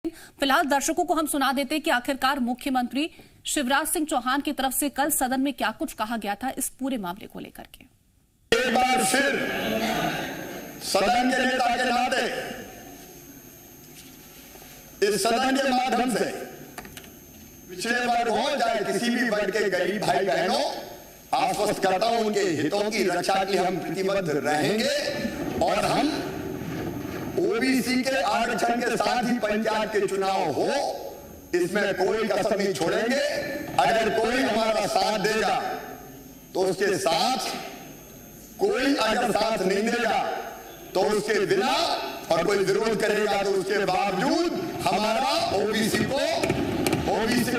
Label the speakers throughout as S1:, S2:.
S1: फिलहाल दर्शकों को हम सुना देते हैं कि आखिरकार मुख्यमंत्री शिवराज सिंह चौहान की तरफ से कल सदन में क्या कुछ कहा गया था इस पूरे मामले को लेकर के।
S2: एक बार फिर सदन के नेता के नाते इस सदन के माध्यम से पिछड़े वर्ग हो चाहे किसी भी वर्ग के गरीब भाई बहनों, आश्वस्त करता हूं उनके हितों की रक्षा के लिए हम प्रतिबद्ध रहेंगे और हम ओबीसी के आरक्षण के साथ ही पंचायत के चुनाव हो, इसमें कोई कसर नहीं छोड़ेंगे। अगर कोई हमारा साथ देगा तो उसके साथ, कोई अगर साथ नहीं देगा तो उसके बिना, और कोई विरोध करेगा तो उसके बावजूद हमारा ओबीसी के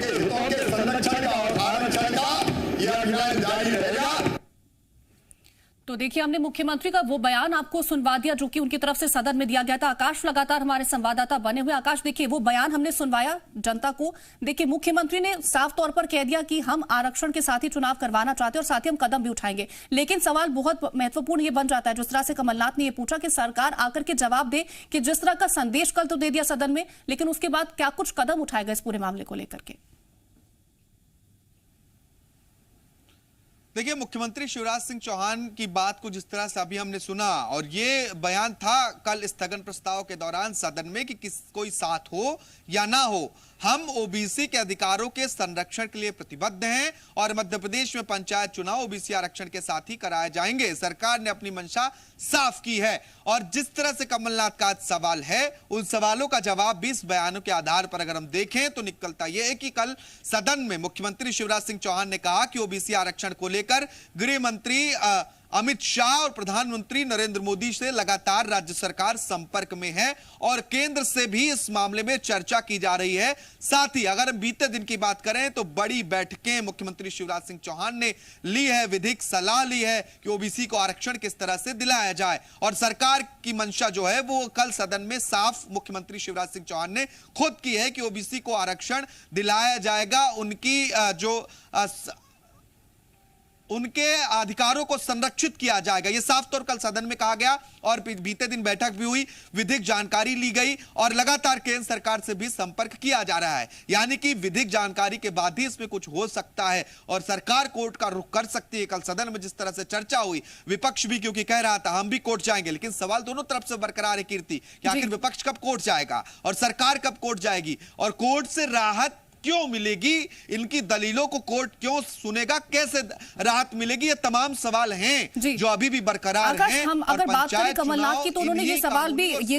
S2: हितों के संरक्षण का और आरक्षण का यह अभियान जारी रहेगा।
S1: तो देखिए, हमने मुख्यमंत्री का वो बयान आपको सुनवा दिया जो कि उनकी तरफ से सदन में दिया गया था। आकाश लगातार हमारे संवाददाता बने हुए। आकाश, देखिए वो बयान हमने सुनवाया जनता को। देखिए, मुख्यमंत्री ने साफ तौर पर कह दिया कि हम आरक्षण के साथ ही चुनाव करवाना चाहते हैं और साथ ही हम कदम भी उठाएंगे। लेकिन सवाल बहुत महत्वपूर्ण ये बन जाता है, जिस तरह से कमलनाथ ने ये पूछा कि सरकार आकर के जवाब दे कि जिस तरह का संदेश कल तो दे दिया सदन में, लेकिन उसके बाद क्या कुछ कदम उठाएगा इस पूरे मामले को लेकर के।
S3: देखिए, मुख्यमंत्री शिवराज सिंह चौहान की बात को जिस तरह से अभी हमने सुना, और ये बयान था कल स्थगन प्रस्ताव के दौरान सदन में कि कोई साथ हो या ना हो, हम ओबीसी के अधिकारों के संरक्षण के लिए प्रतिबद्ध हैं और मध्य प्रदेश में पंचायत चुनाव ओबीसी आरक्षण के साथ ही कराए जाएंगे। सरकार ने अपनी मंशा साफ की है और जिस तरह से कमलनाथ का सवाल है, उन सवालों का जवाब भी इस बयानों के आधार पर अगर हम देखें तो निकलता यह है कि कल सदन में मुख्यमंत्री शिवराज सिंह चौहान ने कहा कि ओबीसी आरक्षण को लेकर गृह मंत्री अमित शाह और प्रधानमंत्री नरेंद्र मोदी से लगातार राज्य सरकार संपर्क में है और केंद्र से भी इस मामले में चर्चा की जा रही है। साथ ही अगर हम बीते दिन की बात करें तो बड़ी बैठकें मुख्यमंत्री शिवराज सिंह चौहान ने ली है, विधिक सलाह ली है कि ओबीसी को आरक्षण किस तरह से दिलाया जाए। और सरकार की मंशा जो है वो कल सदन में साफ मुख्यमंत्री शिवराज सिंह चौहान ने खुद की है कि ओबीसी को आरक्षण दिलाया जाएगा, उनके अधिकारों को संरक्षित किया जाएगा। यह साफ तौर कल सदन में कहा गया और बीते दिन बैठक भी हुई, विधिक जानकारी ली गई और लगातार केंद्र सरकार से भी संपर्क किया जा रहा है। यानी कि विधिक जानकारी के बाद ही इसमें कुछ हो सकता है और सरकार कोर्ट का रुख कर सकती है। कल सदन में जिस तरह से चर्चा हुई, विपक्ष भी क्योंकि कह रहा था हम भी कोर्ट जाएंगे, लेकिन सवाल दोनों तरफ से बरकरार है कीर्ति कि आखिर विपक्ष कब कोर्ट जाएगा और सरकार कब कोर्ट जाएगी और कोर्ट से राहत क्यों मिलेगी, इनकी दलीलों को कोर्ट क्यों सुनेगा, कैसे राहत मिलेगी, ये तमाम सवाल हैं जो अभी भी बरकरार हैं।
S1: हम अगर बात करें कमलनाथ की तो उन्होंने ये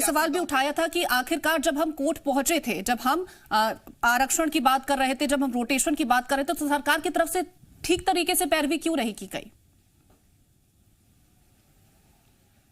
S1: सवाल भी उठाया था कि आखिरकार जब हम कोर्ट पहुंचे थे, जब हम आरक्षण की बात कर रहे थे, जब हम रोटेशन की बात कर रहे थे, तो सरकार की तरफ से ठीक तरीके से पैरवी क्यों नहीं की गई।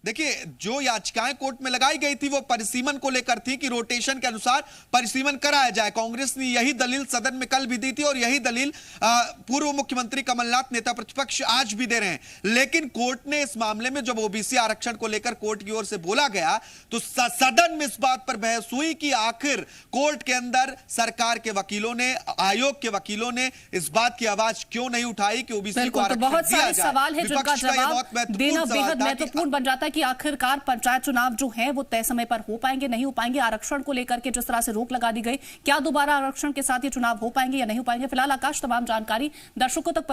S3: देखिए, जो याचिकाएं कोर्ट में लगाई गई थी वो परिसीमन को लेकर थी कि रोटेशन के अनुसार परिसीमन कराया जाए। कांग्रेस ने यही दलील सदन में कल भी दी थी और यही दलील पूर्व मुख्यमंत्री कमलनाथ नेता प्रतिपक्ष आज भी दे रहे हैं। लेकिन कोर्ट ने इस मामले में जब ओबीसी आरक्षण को लेकर कोर्ट की ओर से बोला गया तो सदन में इस बात पर बहस हुई कि आखिर कोर्ट के अंदर सरकार के वकीलों ने, आयोग के वकीलों ने इस बात की आवाज क्यों नहीं उठाई कि ओबीसी को आरक्षण
S1: बहुत
S3: दिया
S1: सारे
S3: जाए।
S1: सवाल है जिनका जवाब देना बेहद महत्वपूर्ण बन जाता है कि आखिरकार पंचायत चुनाव जो है वो तय समय पर हो पाएंगे, नहीं हो पाएंगे। आरक्षण को लेकर के जिस तरह से रोक लगा दी गई, क्या दोबारा आरक्षण के साथ ये चुनाव हो पाएंगे या नहीं हो पाएंगे। फिलहाल आकाश, तमाम जानकारी दर्शकों तक